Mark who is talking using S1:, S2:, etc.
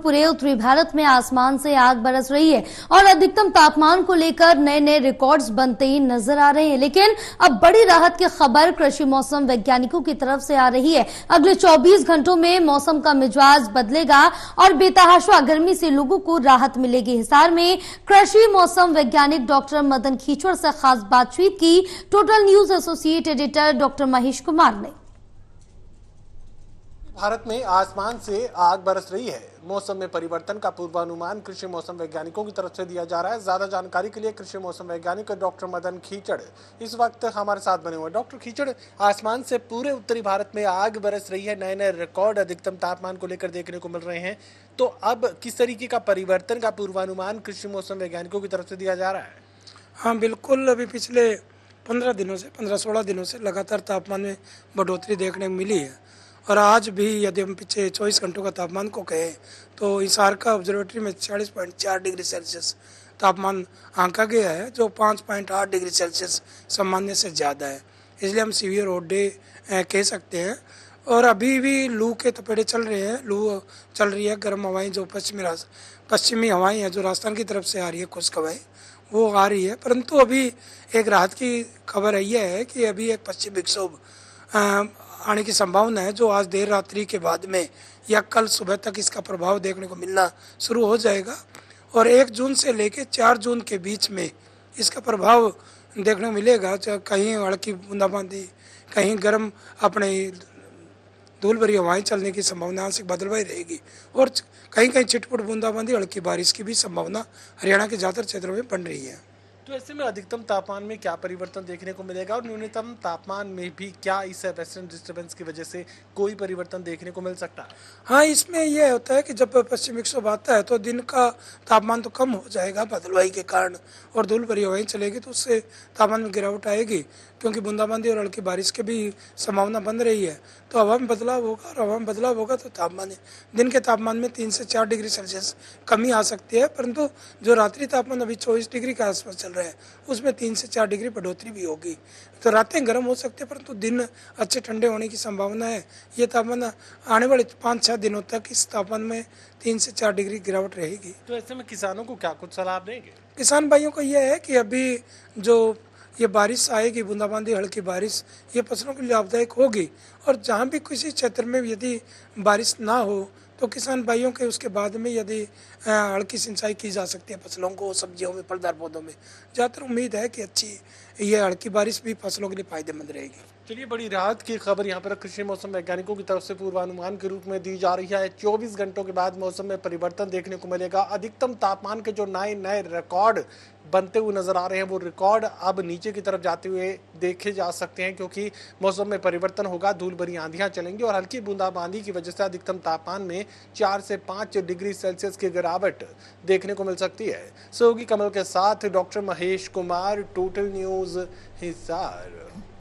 S1: पूरे उत्तरी भारत में आसमान से आग बरस रही है और अधिकतम तापमान को लेकर नए नए रिकॉर्ड्स बनते ही नजर आ रहे हैं। लेकिन अब बड़ी राहत की खबर कृषि मौसम वैज्ञानिकों की तरफ से आ रही है। अगले 24 घंटों में मौसम का मिजाज बदलेगा और बेतहाशा गर्मी से लोगों को राहत मिलेगी। हिसार में कृषि मौसम वैज्ञानिक डॉक्टर मदन खीचड़ से खास बातचीत की total news associate editor doctor Mahesh Kumar ने।
S2: भारत में आसमान से आग बरस रही है। मौसम में परिवर्तन का पूर्वानुमान कृषि मौसम वैज्ञानिकों की तरफ से दिया जा रहा है। ज्यादा जानकारी के लिए कृषि मौसम वैज्ञानिक डॉक्टर मदन खीचड़ इस वक्त हमारे साथ बने हुए। डॉक्टर खीचड़, आसमान से पूरे उत्तरी भारत में आग बरस रही है, नए नए रिकॉर्ड अधिकतम तापमान को लेकर देखने को मिल रहे हैं, तो अब किस तरीके का परिवर्तन का पूर्वानुमान कृषि मौसम वैज्ञानिकों की तरफ से दिया जा रहा है?
S3: हाँ बिल्कुल, अभी पिछले 15-16 दिनों से लगातार तापमान में बढ़ोतरी देखने को मिली है। और आज भी यदि हम पिछले 24 घंटों का तापमान को कहें तो हिसार का ऑब्जर्वेटरी में 46.4 डिग्री सेल्सियस तापमान आंका गया है, जो 5.8 डिग्री सेल्सियस सामान्य से ज़्यादा है। इसलिए हम सीवियर हॉट डे कह सकते हैं। और अभी भी लू के तपेड़े चल रहे हैं, लू चल रही है। गर्म हवाएं जो पश्चिमी हवाएं हैं जो राजस्थान की तरफ से आ रही है, खुश्क हवाएं वो आ रही है। परंतु अभी एक राहत की खबर यह है कि अभी एक पश्चिमी विक्षोभ आने की संभावना है, जो आज देर रात्रि के बाद में या कल सुबह तक इसका प्रभाव देखने को मिलना शुरू हो जाएगा। और 1 जून से लेकर 4 जून के बीच में इसका प्रभाव देखने को मिलेगा। कहीं हल्की बूंदाबांदी, कहीं गर्म अपने धूल भरी हवाएं चलने की संभावना आंशिक बदलवाई रहेगी और कहीं कहीं छिटपुट बूंदाबांदी, हल्की बारिश की भी संभावना हरियाणा के ज़्यादातर क्षेत्रों में बन रही है।
S2: तो ऐसे में अधिकतम तापमान में क्या परिवर्तन देखने को मिलेगा और न्यूनतम तापमान में भी क्या इस वेस्टर्न डिस्टर्बेंस की वजह से कोई परिवर्तन देखने को मिल सकता है?
S3: हाँ, इसमें यह होता है कि जब पश्चिमी विक्षोभ आता है तो दिन का तापमान तो कम हो जाएगा बदलवाई के कारण, और धूल भरी हवाएं चलेगी तो उससे तापमान में गिरावट आएगी, क्योंकि बूंदाबांदी और हल्की बारिश की भी संभावना बन रही है। तो हवा में बदलाव होगा और हवा में बदलाव होगा तो तापमान दिन के तापमान में 3 से 4 डिग्री सेल्सियस कमी आ सकती है। परंतु जो रात्रि तापमान अभी 24 डिग्री के आसपास चल रहा है उसमें 3 से 4 डिग्री बढ़ोतरी भी होगी। तो रातें गर्म हो सकती है परंतु दिन अच्छे ठंडे होने की संभावना है। ये तापमान आने वाले 5-6 दिनों तक इस तापमान में 3 से 4 डिग्री गिरावट रहेगी।
S2: तो ऐसे में किसानों को क्या कुछ सलाह देंगे?
S3: किसान भाइयों को यह है कि अभी जो ये बारिश आएगी, बूंदाबांदी हल्की बारिश, ये फसलों के लिए लाभदायक होगी। और जहाँ भी किसी क्षेत्र में यदि बारिश ना हो तो किसान भाइयों के उसके बाद में यदि हल्की सिंचाई की जा सकती है फसलों को, सब्जियों में, फलदार पौधों में। ज़्यादातर उम्मीद है कि अच्छी ये हल्की बारिश भी फसलों के लिए फायदेमंद रहेगी।
S2: चलिए, बड़ी राहत की खबर यहाँ पर कृषि मौसम वैज्ञानिकों की तरफ से पूर्वानुमान के रूप में दी जा रही है। 24 घंटों के बाद मौसम में परिवर्तन देखने को मिलेगा। अधिकतम तापमान के जो नए नए रिकॉर्ड बनते हुए नजर आ रहे हैं वो रिकॉर्ड अब नीचे की तरफ जाते हुए देखे जा सकते हैं, क्योंकि मौसम में परिवर्तन होगा, धूल भरी आंधियां चलेंगी और हल्की बूंदाबांदी की वजह से अधिकतम तापमान में 4 से 5 डिग्री सेल्सियस की गिरावट देखने को मिल सकती है। सहयोगी कमल के साथ doctor Mahesh Kumar, total news Hisar.